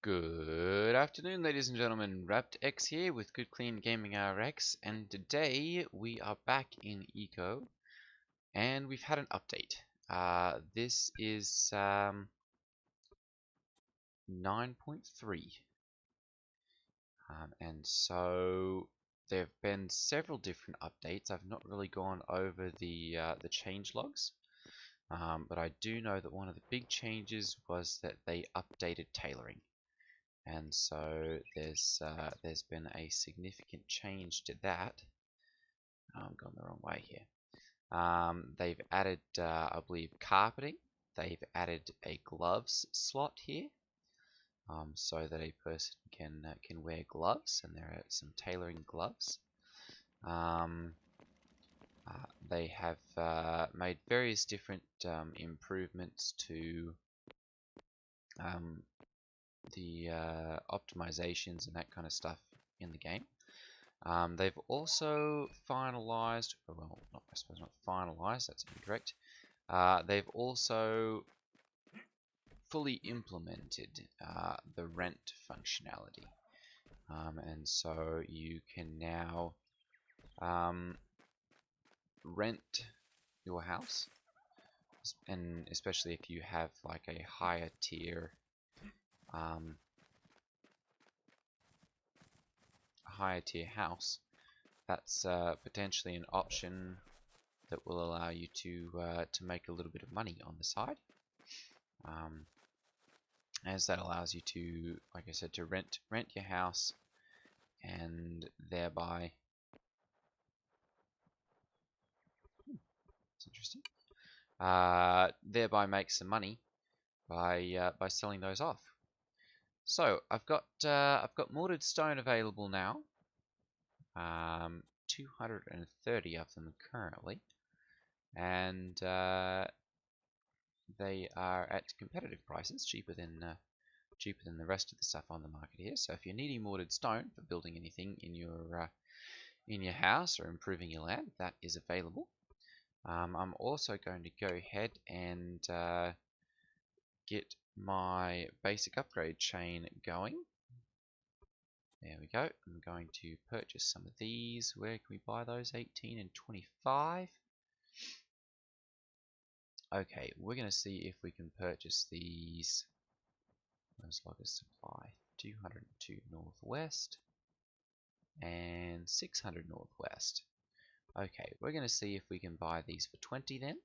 Good afternoon, ladies and gentlemen. Raptor here with Good Clean Gaming RX, and today we are back in Eco, and we've had an update. This is 9.3, and so there have been several different updates. I've not really gone over the change logs, but I do know that one of the big changes was that they updated tailoring. And so there's been a significant change to that. I'm going the wrong way here. They've added, I believe, carpeting. They've added a gloves slot here, so that a person can wear gloves, and there are some tailoring gloves. They have made various different improvements to the optimizations and that kind of stuff in the game. They've also finalized, well, I suppose not finalized, that's incorrect. They've also fully implemented the rent functionality. And so you can now rent your house, and especially if you have like a higher tier house, that's potentially an option that will allow you to make a little bit of money on the side, as that allows you to, like I said, to rent your house, and thereby, it's interesting, thereby make some money by selling those off. So I've got mortared stone available now. 230 of them currently, and they are at competitive prices, cheaper than the rest of the stuff on the market here. So if you're needing mortared stone for building anything in your house or improving your land, that is available. I'm also going to go ahead and get my basic upgrade chain going. There we go. I'm going to purchase some of these. Where can we buy those? 18 and 25. Okay, we're going to see if we can purchase these. Those loggers supply 202 northwest and 600 northwest. Okay, we're going to see if we can buy these for 20 then.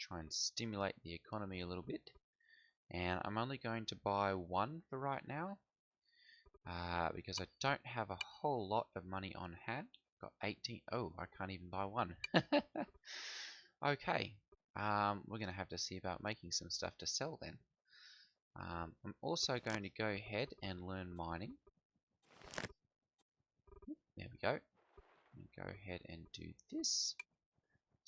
Try and stimulate the economy a little bit. And I'm only going to buy one for right now, because I don't have a whole lot of money on hand. Got 18. Oh, I can't even buy one. Okay, we're going to have to see about making some stuff to sell then. I'm also going to go ahead and learn mining. There we go. Go ahead and do this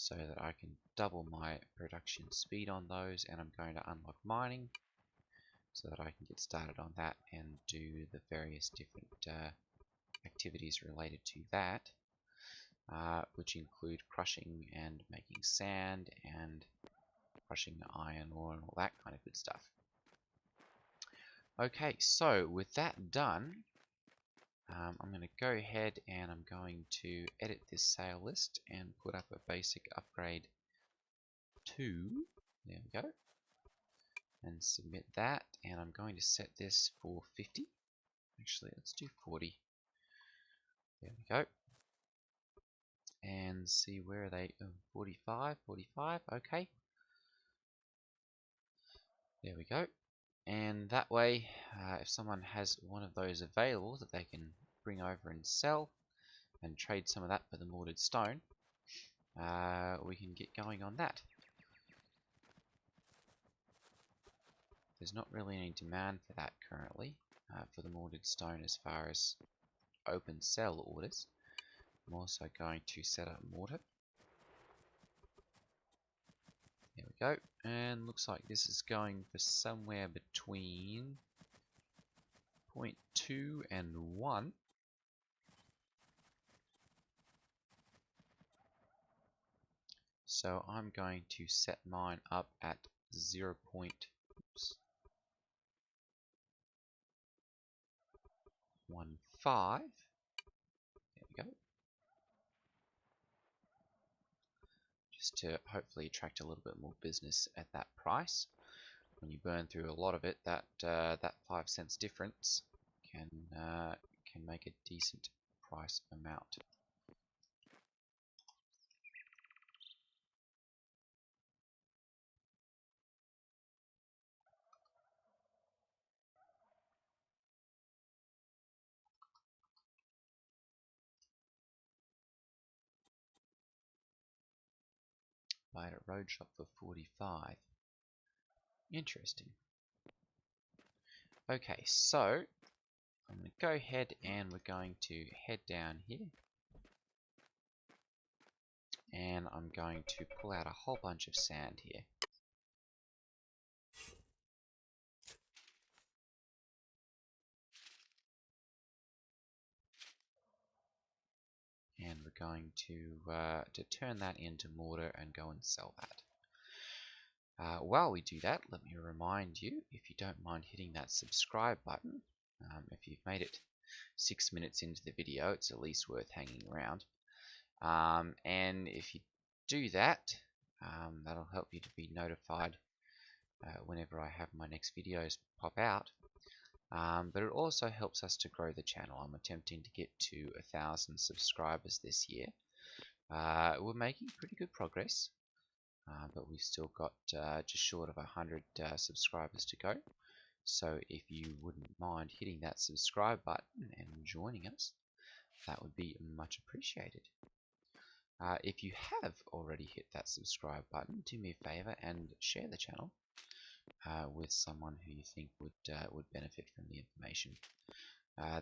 so that I can double my production speed on those, and I'm going to unlock mining so that I can get started on that and do the various different activities related to that, which include crushing and making sand and crushing the iron ore and all that kind of good stuff. Okay, so with that done, I'm going to go ahead and I'm going to edit this sale list and put up a basic upgrade 2. There we go. And submit that, and I'm going to set this for 50. Actually, let's do 40. There we go. And see where are they? Oh, 45, 45, okay. There we go. And that way, if someone has one of those available that they can bring over and sell and trade some of that for the mortared stone, we can get going on that. There's not really any demand for that currently, for the mortared stone as far as open sell orders. I'm also going to set up mortar. There we go. And looks like this is going for somewhere between 0.2 and 1. So I'm going to set mine up at 0.15. There we go. Just to hopefully attract a little bit more business at that price. When you burn through a lot of it, that 5 cents difference can make a decent price amount. Buy it at Road Shop for 45. Interesting. Okay, so I'm going to go ahead and we're going to head down here. And I'm going to pull out a whole bunch of sand here. And we're going to turn that into mortar and go and sell that. While we do that, let me remind you, if you don't mind hitting that subscribe button, if you've made it 6 minutes into the video, it's at least worth hanging around. And if you do that, that'll help you to be notified whenever I have my next videos pop out. But it also helps us to grow the channel. I'm attempting to get to 1,000 subscribers this year. We're making pretty good progress, but we've still got just short of 100 subscribers to go. So if you wouldn't mind hitting that subscribe button and joining us, that would be much appreciated. If you have already hit that subscribe button, do me a favor and share the channel with someone who you think would benefit from the information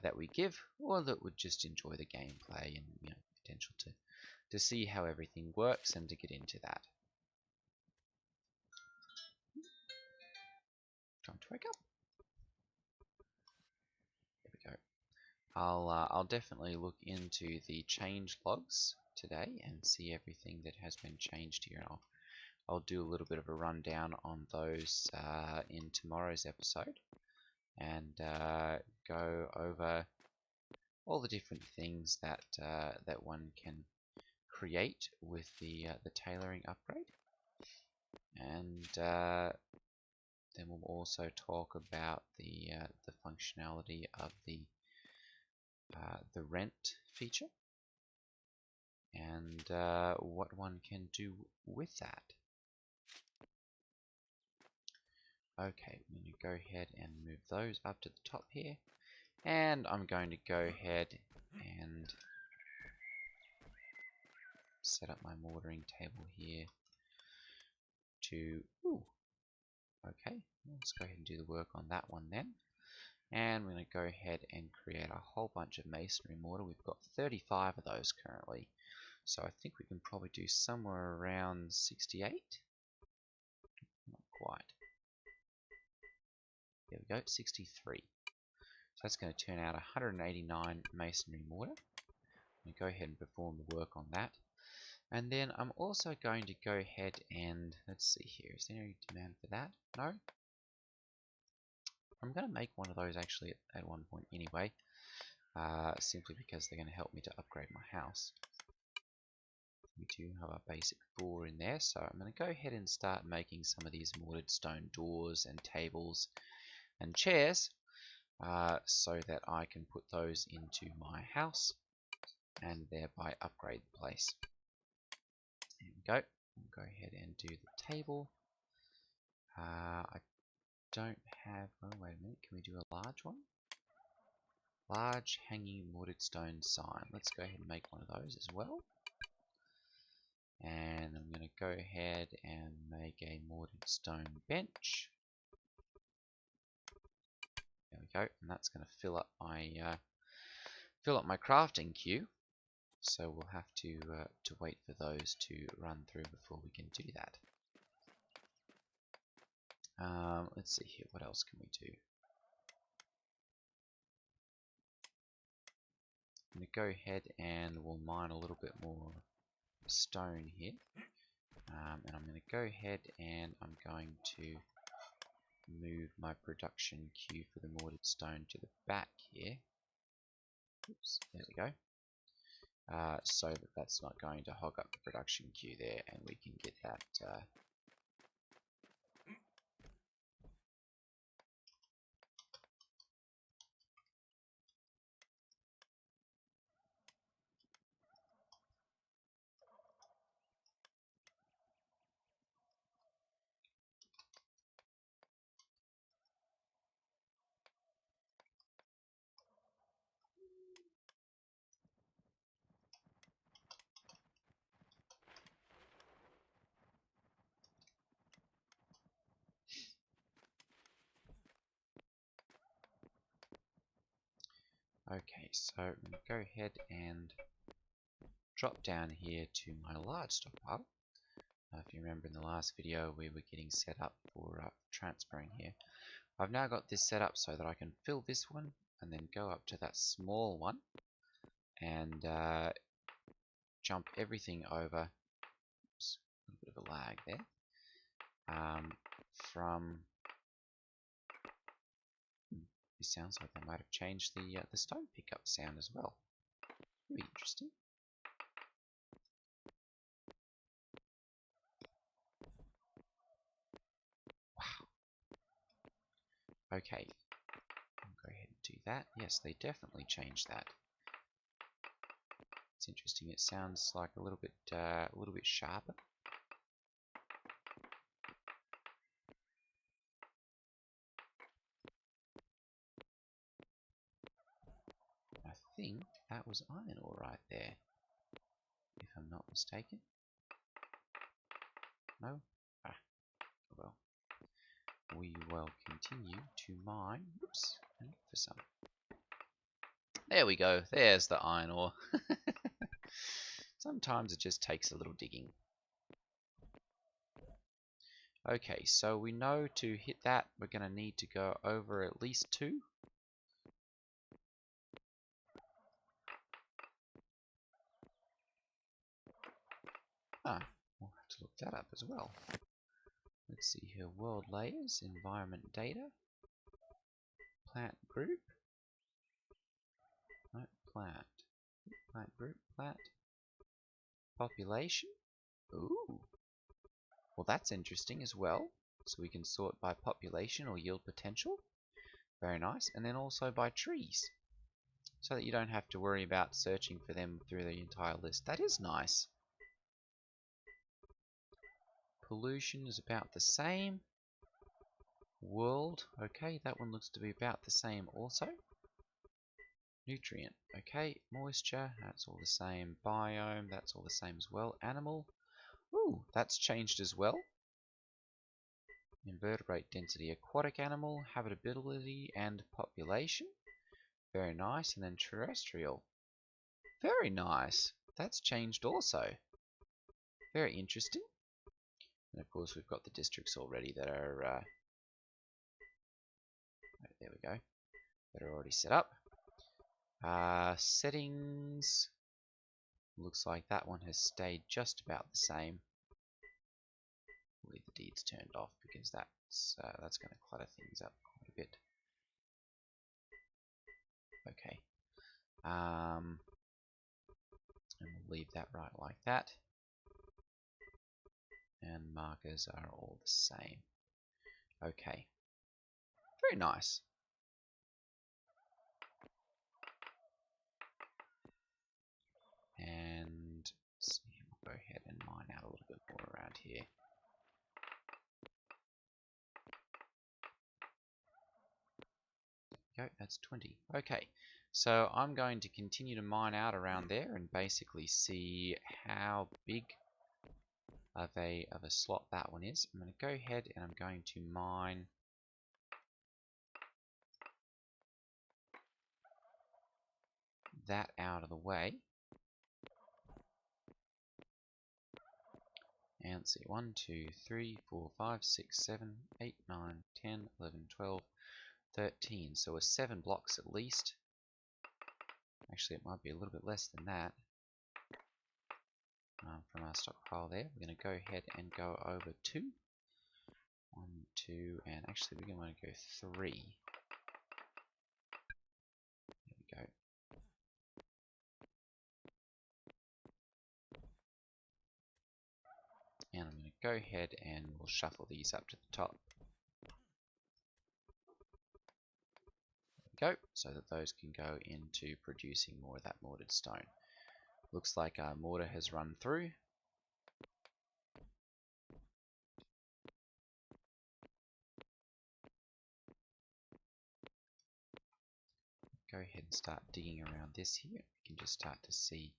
that we give, or that would just enjoy the gameplay and potential to see how everything works and to get into that. Time to wake up. There we go. I'll definitely look into the change logs today and see everything that has been changed here. I'll do a little bit of a rundown on those in tomorrow's episode, and go over all the different things that that one can create with the tailoring upgrade, and then we'll also talk about the functionality of the rent feature and what one can do with that. Okay, I'm going to go ahead and move those up to the top here, and I'm going to go ahead and set up my mortaring table here to, okay, let's go ahead and do the work on that one then. And we're going to go ahead and create a whole bunch of masonry mortar. We've got 35 of those currently, so I think we can probably do somewhere around 68. Not quite. There we go, 63. So that's going to turn out 189 masonry mortar. I'm going to go ahead and perform the work on that. And then I'm also going to go ahead and, let's see here, is there any demand for that? No? I'm going to make one of those actually at one point anyway, simply because they're going to help me to upgrade my house. We do have a basic floor in there, so I'm going to go ahead and start making some of these mortared stone doors and tables and chairs, so that I can put those into my house and thereby upgrade the place. There we go. We'll go ahead and do the table. I don't have, oh wait a minute, can we do a large one? Large hanging mortared stone sign. Let's go ahead and make one of those as well. And I'm going to go ahead and make a mortared stone bench. There we go, and that's going to fill up my crafting queue. So we'll have to wait for those to run through before we can do that. Let's see here, what else can we do? I'm going to go ahead and we'll mine a little bit more stone here. And I'm going to go ahead and I'm going to move my production queue for the mortared stone to the back here. Oops, there we go. So that that's not going to hog up the production queue there, and we can get that okay, so I'm going to go ahead and drop down here to my large stockpile. If you remember in the last video, we were getting set up for transferring here. I've now got this set up so that I can fill this one and then go up to that small one and jump everything over. Oops, a little bit of a lag there. From it sounds like they might have changed the stone pickup sound as well. Very interesting. Wow. Okay, I'll go ahead and do that. Yes, they definitely changed that. It's interesting. It sounds like a little bit sharper. I think that was iron ore right there, if I'm not mistaken. No? Ah, well. We will continue to mine. Oops, and look for some. There we go. There's the iron ore. Sometimes it just takes a little digging. Okay, so we know to hit that, we're going to need to go over at least 2. Ah, we'll have to look that up as well. Let's see here. World layers, environment data, plant group. No, plant. Plant group, plant. Population. Ooh. Well, that's interesting as well. So we can sort by population or yield potential. Very nice. And then also by trees. So that you don't have to worry about searching for them through the entire list. That is nice. Pollution is about the same. World, okay, that one looks to be about the same also. Nutrient, okay. Moisture, that's all the same. Biome, that's all the same as well. Animal, ooh, that's changed as well. Invertebrate density, aquatic animal, habitability, and population. Very nice. And then terrestrial. Very nice. That's changed also. Very interesting. And of course we've got the districts already that are there we go. That are already set up. Settings. Looks like that one has stayed just about the same. We'll leave the deeds turned off because that's going to clutter things up quite a bit. Okay. And we'll leave that right like that. And markers are all the same. Okay. Very nice. And let's see, we'll go ahead and mine out a little bit more around here. Go, that's 20. Okay, so I'm going to continue to mine out around there and basically see how big of a slot that one is. I'm going to go ahead and I'm going to mine that out of the way. And let's see, 1, 2, 3, 4, 5, 6, 7, 8, 9, 10, 11, 12, 13. So we're 7 blocks at least. Actually, it might be a little bit less than that. from our stockpile there. We're going to go ahead and go over 2. 1, 2, and actually we're going to go 3. There we go. And I'm going to go ahead and we'll shuffle these up to the top. There we go, so that those can go into producing more of that mortared stone. Looks like our mortar has run through. Go ahead and start digging around this here. You can just start to see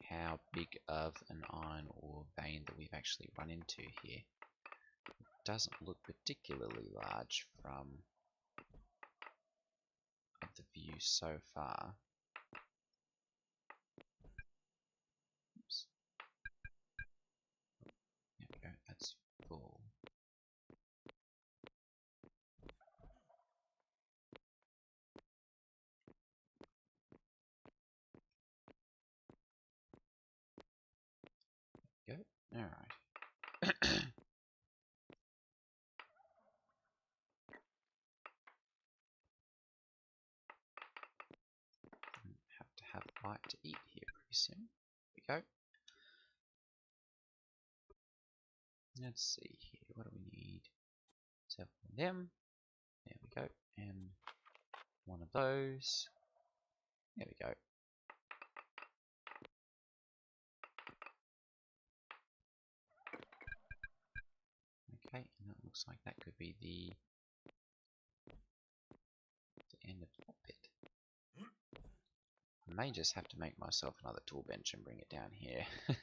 how big of an iron ore vein that we've actually run into here. It doesn't look particularly large from the view so far. Oops. There we go, that's full. There we go, alright. Have to have a bite to eat here pretty soon. There we go. Let's see here, what do we need? Several of them. There we go. And one of those. There we go. Okay, and that looks like that could be the end of that bit. I may just have to make myself another tool bench and bring it down here. There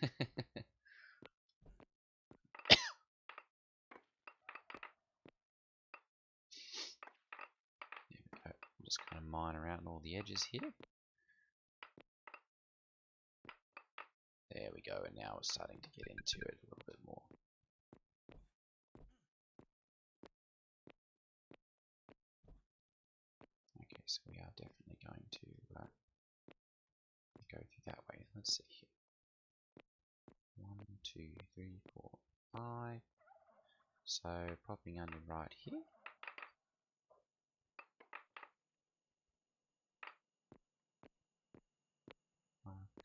we go. I'm just going to mine around all the edges here. There we go, and now we're starting to get into it a little bit more. Okay, so we are definitely going to go through that way. Let's see here. 1, 2, 3, 4, 5. So popping under right here.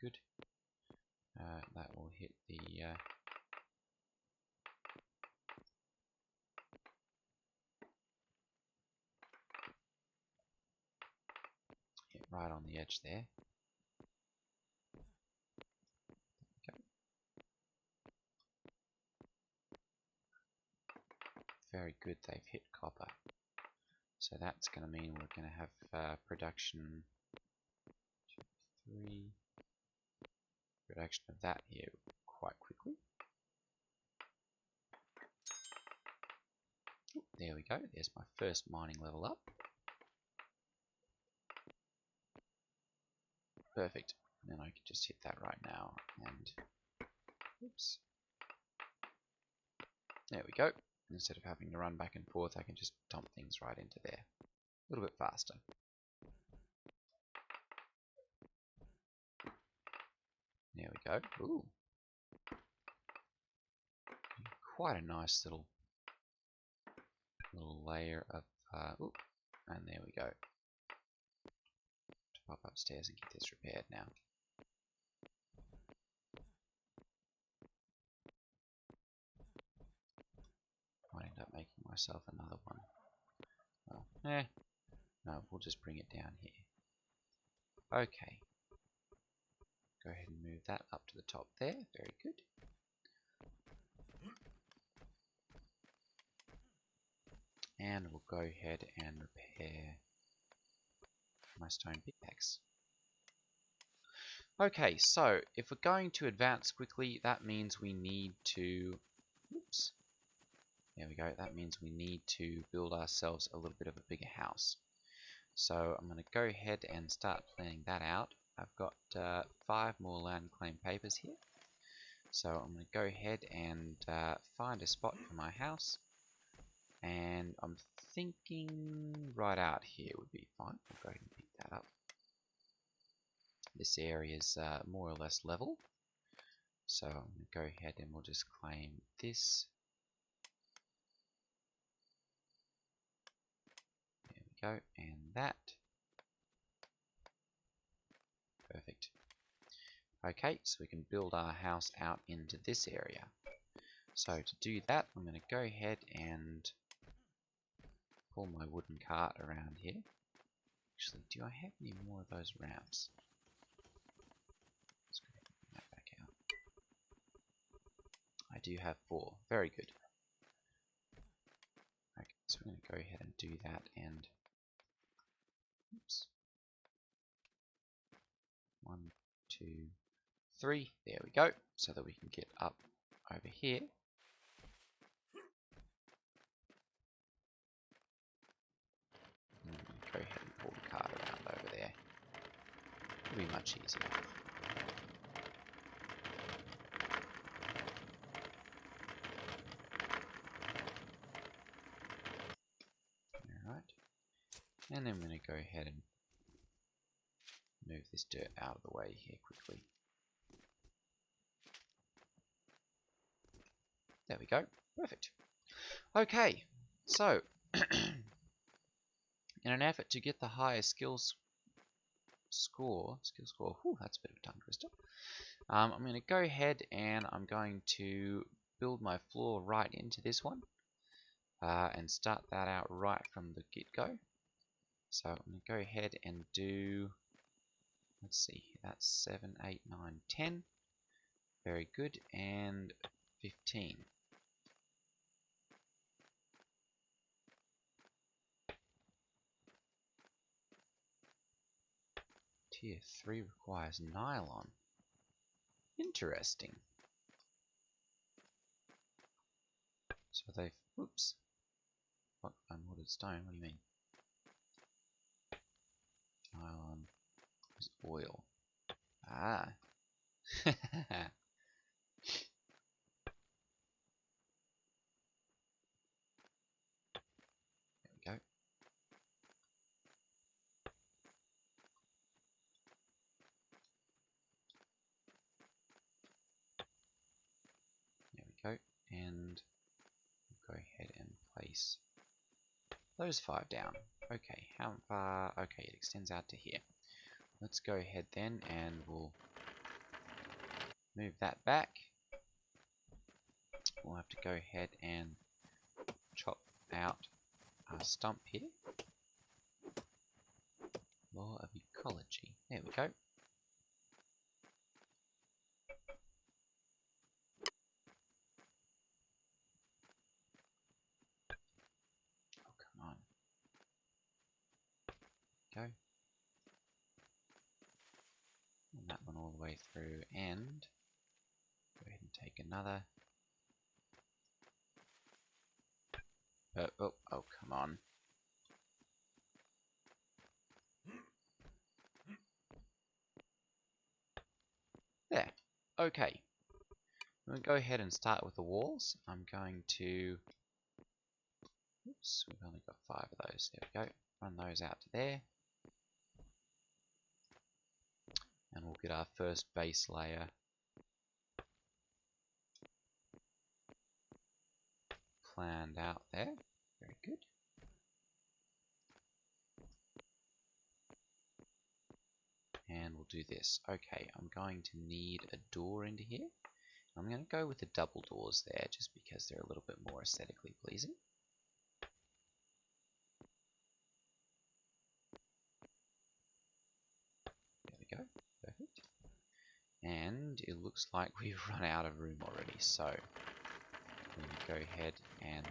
Good. That will hit the hit right on the edge there. Okay. Very good, they've hit copper. So that's going to mean we're going to have production 2, 3, production of that here quite quickly. Ooh, there we go, there's my first mining level up. Perfect, and then I can just hit that right now and oops. There we go. Instead of having to run back and forth, I can just dump things right into there. A little bit faster. There we go. Ooh. Quite a nice little layer of ooh, and there we go. To pop upstairs and get this repaired now. Might end up making myself another one. Well, no, we'll just bring it down here. Okay. Go ahead and move that up to the top there. Very good. And we'll go ahead and repair my stone pickaxe. Okay, so if we're going to advance quickly, that means we need to, oops, there we go, that means we need to build ourselves a little bit of a bigger house. So I'm going to go ahead and start planning that out. I've got 5 more land claim papers here. So I'm going to go ahead and find a spot for my house. And I'm thinking right out here would be fine. I'll go ahead and pick that up. This area is more or less level. So I'm going to go ahead and we'll just claim this. There we go, and that. Perfect. Okay, so we can build our house out into this area. So to do that, I'm going to go ahead and pull my wooden cart around here. Actually, do I have any more of those ramps? Let's go ahead and bring that back out. I do have 4. Very good. Okay, so we're going to go ahead and do that and... Oops. 1, 2, 3. There we go. So that we can get up over here. And I'm going to go ahead and pull the cart around over there. It'll be much easier. Alright. And then I'm going to go ahead and move this dirt out of the way here quickly. There we go. Perfect. Okay, so in an effort to get the highest skill score, whew, that's a bit of a tongue twister. I'm going to go ahead and I'm going to build my floor right into this one and start that out right from the get-go. So I'm going to go ahead and do, let's see, that's 7, 8, 9, 10. Very good, and 15. Tier 3 requires nylon. Interesting. So they've, oops. What, unwooded stone, what do you mean? Nylon is oil. Ah. There we go. There we go. And go ahead and place those 5 down. Okay, how far? Okay, it extends out to here. Let's go ahead then and we'll move that back. We'll have to go ahead and chop out our stump here. Law of ecology. There we go. Oh, come on. Go. And that one all the way through, and go ahead and take another. Oh, come on. There. Okay. I'm going to go ahead and start with the walls. I'm going to... Oops, we've only got 5 of those. There we go. Run those out to there. And we'll get our first base layer planned out there. Very good. And we'll do this. Okay, I'm going to need a door into here. I'm going to go with the double doors there just because they're a little bit more aesthetically pleasing. There we go. Perfect. And it looks like we've run out of room already, so I'm going to go ahead and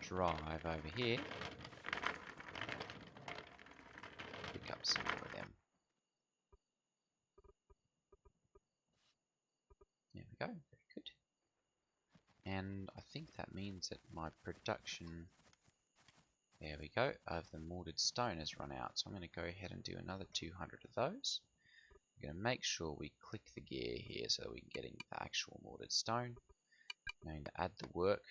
drive over here. Pick up some more of them. There we go. Very good. And I think that means that my production, there we go, of the mortared stone has run out. So I'm going to go ahead and do another 200 of those. I'm going to make sure we click the gear here so that we can get into the actual mortared stone. I'm going to add the work.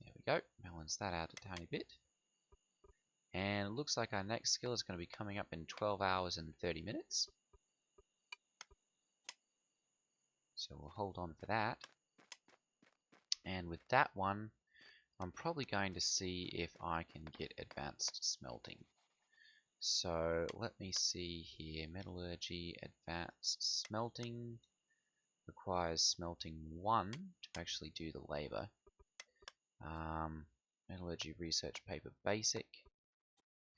There we go. balance that out a tiny bit. And it looks like our next skill is going to be coming up in 12 hours and 30 minutes. So we'll hold on for that. And with that one, I'm probably going to see if I can get advanced smelting. So let me see here. Metallurgy, advanced smelting. Requires smelting 1 to actually do the labor. Metallurgy research paper basic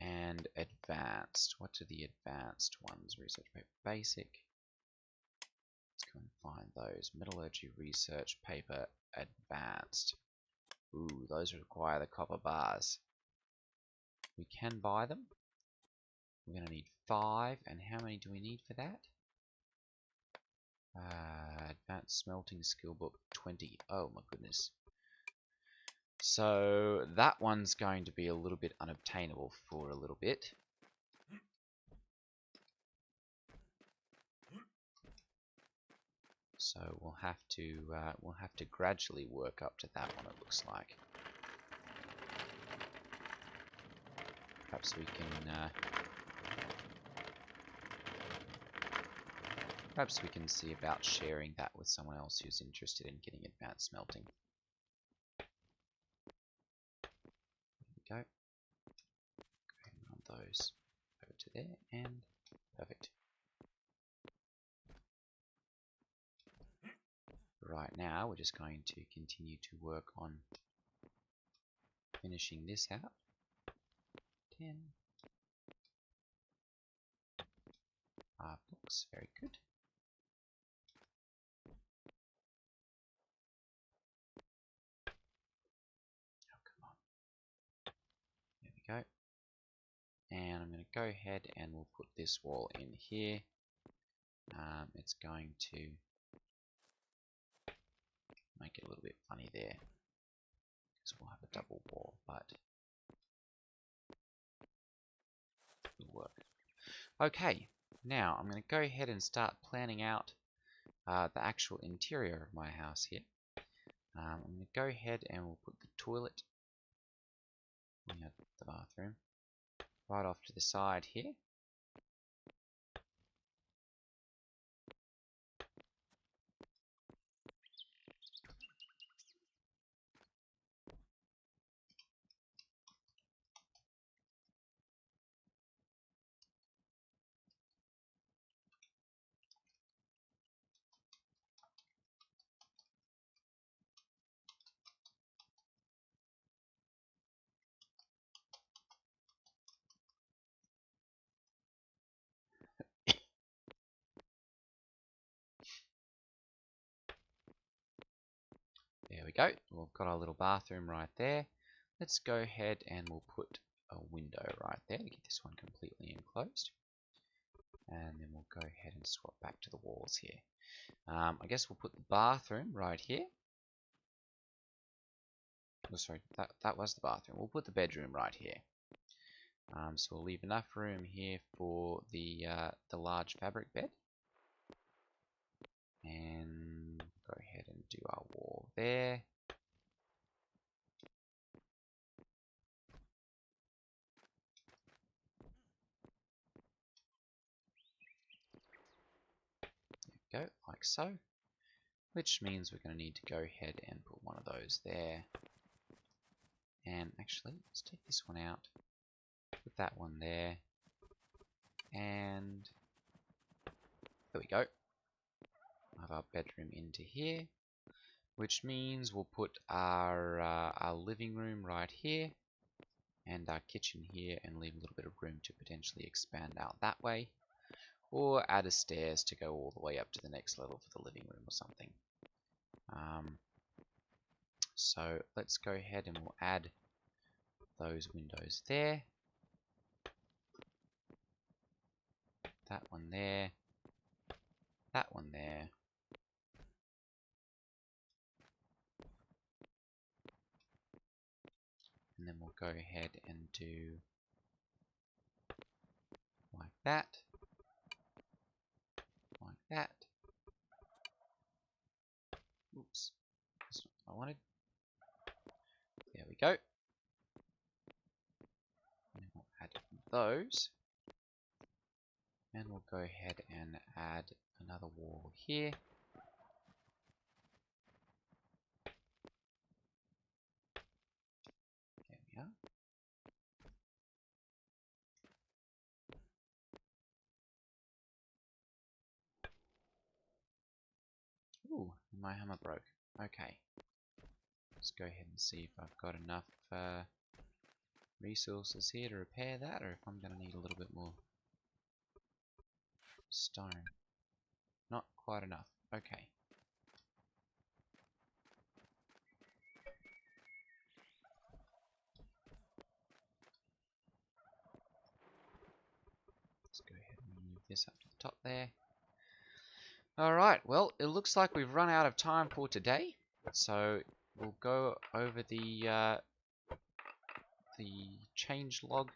and advanced. What are the advanced ones? Research paper basic. Let's go and find those. Metallurgy research paper advanced. Ooh, those require the copper bars. We can buy them. We're going to need 5, and how many do we need for that? Advanced smelting skill book 20. Oh my goodness. So that one's going to be a little bit unobtainable for a little bit. So we'll have to gradually work up to that one, it looks like. Perhaps we can see about sharing that with someone else who's interested in getting advanced smelting. There we go. Go ahead and run those over to there, and perfect. Right now, we're just going to continue to work on finishing this out. 10. 5 blocks, very good. Oh, come on. There we go. And I'm going to go ahead and we'll put this wall in here. It's going to make it a little bit funny there, because we'll have a double wall, but it'll work. Okay, now I'm going to go ahead and start planning out the actual interior of my house here. I'm going to go ahead and we'll put the toilet, the bathroom, right off to the side here. There we go. We've got our little bathroom right there. Let's go ahead and we'll put a window right there to get this one completely enclosed. And then we'll go ahead and swap back to the walls here. I guess we'll put the bathroom right here. Oh, sorry, that was the bathroom. We'll put the bedroom right here. So we'll leave enough room here for the large fabric bed. And go ahead and do our wall there. There we go, like so. Which means we're going to need to go ahead and put one of those there. And actually, let's take this one out. Put that one there. And there we go. Have our bedroom into here. Which means we'll put our living room right here. And our kitchen here, and leave a little bit of room to potentially expand out that way. Or add a stairs to go all the way up to the next level for the living room or something. So let's go ahead and we'll add those windows there. That one there. That one there. And then we'll go ahead and do like that. Like that. Oops. That's not what I wanted. There we go. those. And we'll go ahead and add another wall here. There we are. Ooh, my hammer broke. Okay. Let's go ahead and see if I've got enough resources here to repair that, or if I'm going to need a little bit more stone. Not quite enough. Okay. Let's go ahead and move this up to the top there. Alright, well, it looks like we've run out of time for today. So we'll go over the changelog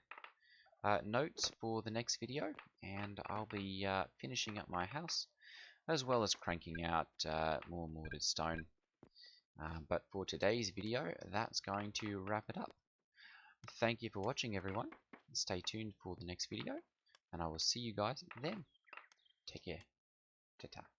notes for the next video, and I'll be finishing up my house as well as cranking out more mortared stone. But for today's video, that's going to wrap it up. Thank you for watching, everyone. Stay tuned for the next video, and I will see you guys then. Take care. Ta-ta.